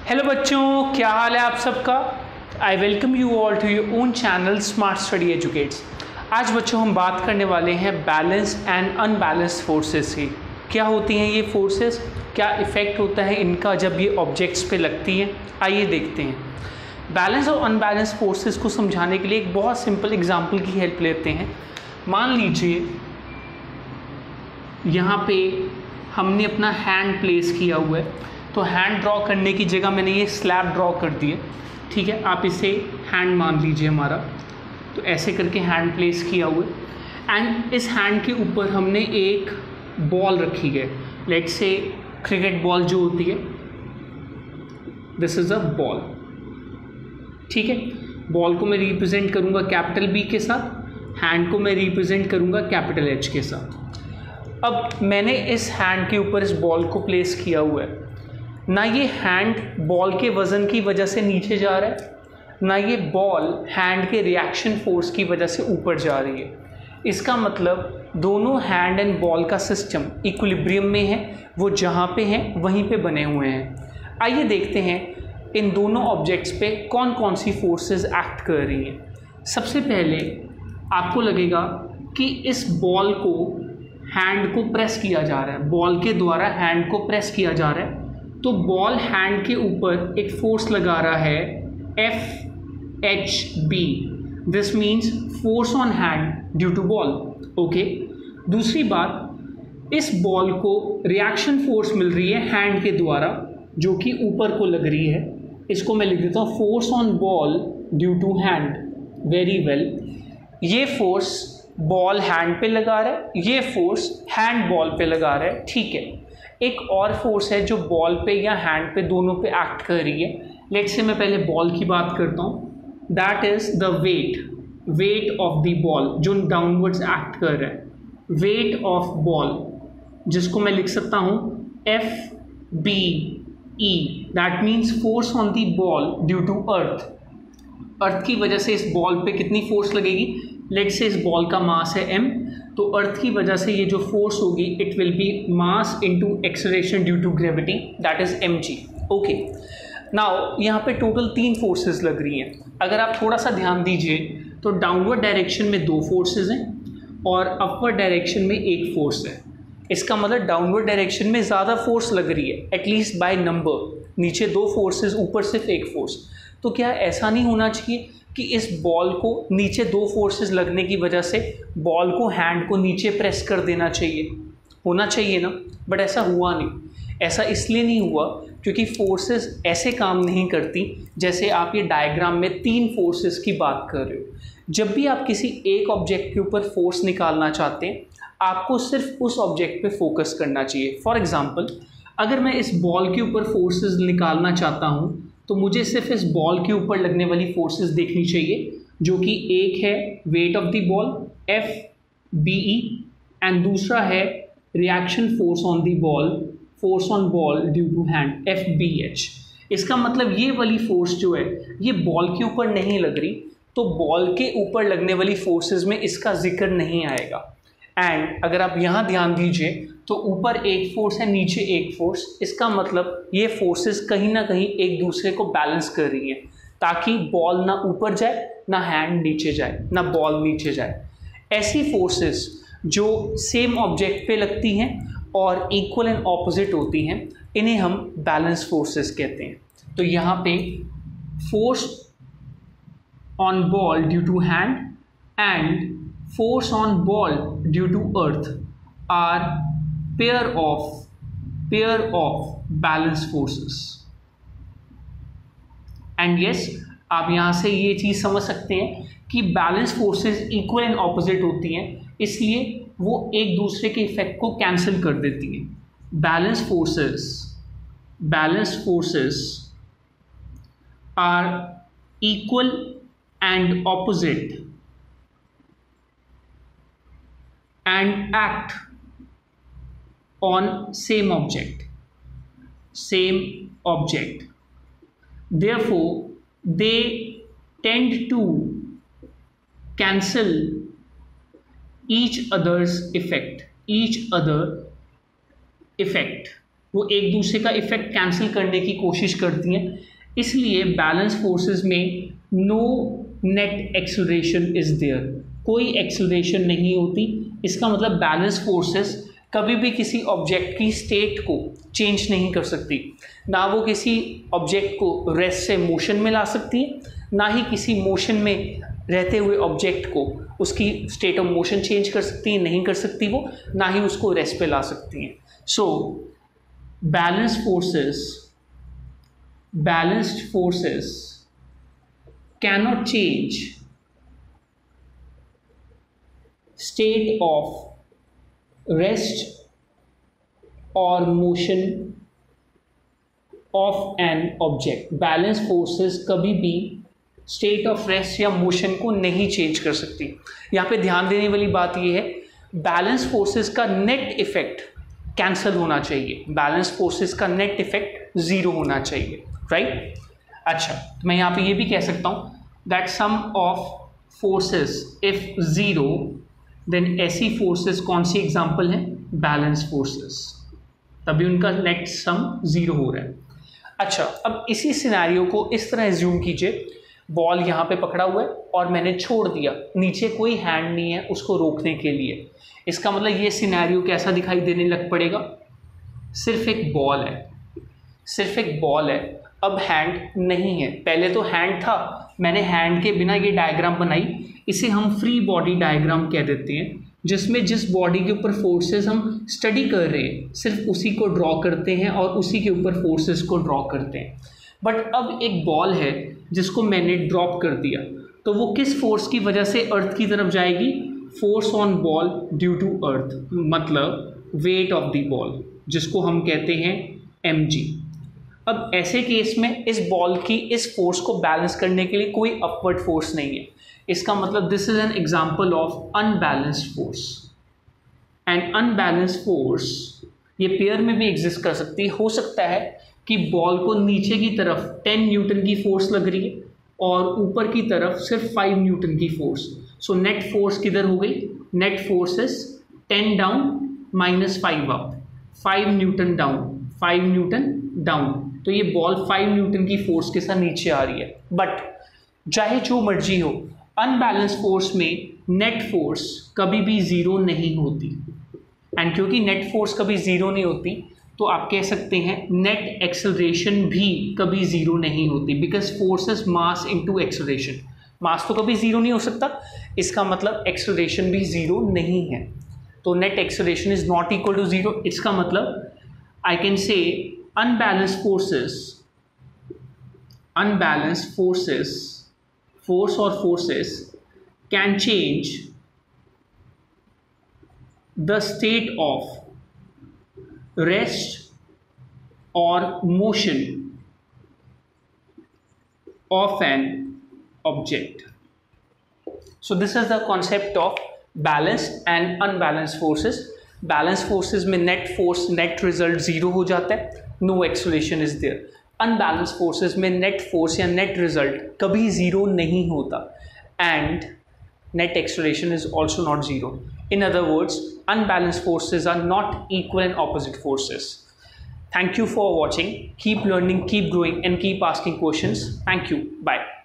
Hello बच्चों, क्या हाल है आप सबका। I welcome you all to your own channel smart study educates. आज बच्चों हम बात करने वाले हैं बैलेंस एंड अनबैलेंस्ड फोर्सेस की। क्या होती हैं ये फोर्सेस, क्या इफ़ेक्ट होता है इनका जब ये ऑब्जेक्ट्स पे लगती हैं, आइए देखते हैं। बैलेंस और अनबैलेंस फोर्सेस को समझाने के लिए एक बहुत सिंपल एग्जाम्पल की हेल्प लेते हैं। मान लीजिए यहाँ पे हमने अपना हैंड प्लेस किया हुआ है, तो हैंड ड्रॉ करने की जगह मैंने ये स्लैब ड्रॉ कर दिए। ठीक है, आप इसे हैंड मान लीजिए हमारा। तो ऐसे करके हैंड प्लेस किया हुआ है एंड इस हैंड के ऊपर हमने एक बॉल रखी है। लेट्स से क्रिकेट बॉल जो होती है, दिस इज़ अ बॉल। ठीक है, बॉल को मैं रिप्रेजेंट करूँगा कैपिटल बी के साथ, हैंड को मैं रिप्रेजेंट करूँगा कैपिटल एच के साथ। अब मैंने इस हैंड के ऊपर इस बॉल को प्लेस किया हुआ है। ना ये हैंड बॉल के वज़न की वजह से नीचे जा रहा है, ना ये बॉल हैंड के रिएक्शन फोर्स की वजह से ऊपर जा रही है। इसका मतलब दोनों हैंड एंड बॉल का सिस्टम इक्विलिब्रियम में है, वो जहाँ पे हैं वहीं पे बने हुए हैं। आइए देखते हैं इन दोनों ऑब्जेक्ट्स पे कौन कौन सी फोर्सेस एक्ट कर रही हैं। सबसे पहले आपको लगेगा कि इस बॉल को हैंड को प्रेस किया जा रहा है, बॉल के द्वारा हैंड को प्रेस किया जा रहा है। तो बॉल हैंड के ऊपर एक फोर्स लगा रहा है FHB। This means force on hand due to ball. Okay, दूसरी बात, इस बॉल को रिएक्शन फोर्स मिल रही है हैंड के द्वारा जो कि ऊपर को लग रही है। इसको मैं लिख देता हूँ force on ball due to hand. Very well, ये फोर्स बॉल हैंड पे लगा रहा है, ये फोर्स हैंड बॉल पे लगा रहा है। ठीक है, एक और फोर्स है जो बॉल पे या हैंड पे दोनों पे एक्ट कर रही है। लेट्स से मैं पहले बॉल की बात करता हूँ। That is the wait of the ball जो डाउनवर्ड्स एक्ट कर रहा है। वेट ऑफ बॉल जिसको मैं लिख सकता हूँ FBE। That means force on the ball due to earth. Earth की वजह से इस बॉल पे कितनी फोर्स लगेगी। लेट्स से इस बॉल का मास है m, तो अर्थ की वजह से ये जो फोर्स होगी it will be mass into acceleration due to gravity, that is mg। Okay, now यहाँ पे टोटल 3 फोर्सेस लग रही हैं। अगर आप थोड़ा सा ध्यान दीजिए तो डाउनवर्ड डायरेक्शन में 2 फोर्सेस हैं और अपवर्ड डायरेक्शन में 1 फोर्स है। इसका मतलब डाउनवर्ड डायरेक्शन में ज़्यादा फोर्स लग रही है, एटलीस्ट बाय नंबर। नीचे 2 फोर्सेस, ऊपर सिर्फ 1 फोर्स। तो क्या ऐसा नहीं होना चाहिए कि इस बॉल को नीचे 2 फोर्सेस लगने की वजह से बॉल को हैंड को नीचे प्रेस कर देना चाहिए, होना चाहिए ना। बट ऐसा हुआ नहीं। ऐसा इसलिए नहीं हुआ क्योंकि फोर्सेस ऐसे काम नहीं करती जैसे आप ये डायग्राम में 3 फोर्सेस की बात कर रहे हो। जब भी आप किसी एक ऑब्जेक्ट के ऊपर फोर्स निकालना चाहते हैं, आपको सिर्फ उस ऑब्जेक्ट पे फोकस करना चाहिए। फॉर एग्जाम्पल, अगर मैं इस बॉल के ऊपर फोर्सेस निकालना चाहता हूँ तो मुझे सिर्फ इस बॉल के ऊपर लगने वाली फोर्सेस देखनी चाहिए, जो कि एक है weight of the ball FBE and दूसरा है reaction force on the ball, force on ball due to hand FBH। इसका मतलब ये वाली फोर्स जो है ये बॉल के ऊपर नहीं लग रही, तो बॉल के ऊपर लगने वाली फोर्सेस में इसका जिक्र नहीं आएगा। एंड अगर आप यहाँ ध्यान दीजिए तो ऊपर एक फोर्स है, नीचे एक फोर्स। इसका मतलब ये फोर्सेस कहीं ना कहीं एक दूसरे को बैलेंस कर रही हैं, ताकि बॉल ना ऊपर जाए, ना हैंड नीचे जाए, ना बॉल नीचे जाए। ऐसी फोर्सेस जो सेम ऑब्जेक्ट पे लगती हैं और इक्वल एंड ऑपोजिट होती हैं, इन्हें हम बैलेंस फोर्सेस कहते हैं। तो यहाँ पे force on ball due to hand and force on ball due to earth are pair of balance forces। and yes, आप यहाँ से ये चीज़ समझ सकते हैं कि balance forces equal and opposite होती हैं, इसलिए वो एक दूसरे के इफेक्ट को कैंसिल कर देती हैं। Balance forces are equal and opposite and act on same object. Therefore, they tend to cancel each other effect. वो एक दूसरे का इफेक्ट कैंसिल करने की कोशिश करती हैं, इसलिए बैलेंस फोर्सेस में no net acceleration is there, कोई एक्सेलरेशन नहीं होती। इसका मतलब बैलेंस फोर्सेस कभी भी किसी ऑब्जेक्ट की स्टेट को चेंज नहीं कर सकती, ना वो किसी ऑब्जेक्ट को रेस्ट से मोशन में ला सकती है, ना ही किसी मोशन में रहते हुए ऑब्जेक्ट को उसकी स्टेट ऑफ मोशन चेंज कर सकती है, नहीं कर सकती वो, ना ही उसको रेस्ट पे ला सकती हैं। सो balanced forces cannot change state of rest or motion of an object। Balance forces कभी भी स्टेट ऑफ रेस्ट या मोशन को नहीं चेंज कर सकती। यहाँ पे ध्यान देने वाली बात यह है, बैलेंस फोर्सेस का नेट इफेक्ट कैंसिल होना चाहिए, बैलेंस फोर्सेस का नेट इफेक्ट जीरो होना चाहिए, राइट। अच्छा, तो मैं यहाँ पे ये भी कह सकता हूँ that sum of forces is zero, then ऐसी फोर्सेस कौन सी एग्जांपल है, बैलेंस फोर्सेस, तभी उनका नेट सम जीरो हो रहा है। अच्छा, अब इसी सिनेरियो को इस तरह एज्यूम कीजिए, बॉल यहाँ पे पकड़ा हुआ है और मैंने छोड़ दिया, नीचे कोई हैंड नहीं है उसको रोकने के लिए। इसका मतलब ये सिनेरियो कैसा दिखाई देने लग पड़ेगा, सिर्फ एक बॉल है, सिर्फ एक बॉल है, अब हैंड नहीं है। पहले तो हैंड था, मैंने हैंड के बिना ये डायग्राम बनाई, इसे हम फ्री बॉडी डायग्राम कह देते हैं, जिसमें जिस बॉडी के ऊपर फोर्सेस हम स्टडी कर रहे हैं सिर्फ उसी को ड्रॉ करते हैं और उसी के ऊपर फोर्सेस को ड्रॉ करते हैं। बट अब एक बॉल है जिसको मैंने ड्रॉप कर दिया, तो वो किस फोर्स की वजह से अर्थ की तरफ जाएगी, force on ball due to earth, मतलब वेट ऑफ द बॉल, जिसको हम कहते हैं mg। अब ऐसे केस में इस बॉल की इस फोर्स को बैलेंस करने के लिए कोई अपवर्ड फोर्स नहीं है। इसका मतलब this is an example of unbalanced force. And unbalanced force ये पेयर में भी एग्जिस्ट कर सकती है। हो सकता है कि बॉल को नीचे की तरफ 10 न्यूटन की फोर्स लग रही है और ऊपर की तरफ सिर्फ 5 न्यूटन की फोर्स। सो नेट फोर्स किधर हो गई, net force is 10 down minus 5 up, 5 Newton down, 5 Newton down. तो ये बॉल 5 न्यूटन की फोर्स के साथ नीचे आ रही है। बट चाहे जो मर्जी हो, अनबैलेंस फोर्स में नेट फोर्स कभी भी ज़ीरो नहीं होती। एंड क्योंकि नेट फोर्स कभी ज़ीरो नहीं होती, तो आप कह सकते हैं नेट एक्सेलरेशन भी कभी ज़ीरो नहीं होती, because force is mass into acceleration. Mass तो कभी ज़ीरो नहीं हो सकता, इसका मतलब एक्सेलरेशन भी ज़ीरो नहीं है। तो net acceleration is not equal to zero. इसका मतलब I can say unbalanced forces can change the state of rest or motion of an object. So this is the concept of balanced and unbalanced forces. Balanced forces में net force, net result zero हो जाता है, no acceleration is there. Unbalanced forces में net force या net result कभी zero नहीं होता, and net acceleration is also not zero. In other words, unbalanced forces are not equal and opposite forces. Thank you for watching. Keep learning, keep growing, and keep asking questions. Thank you. Bye.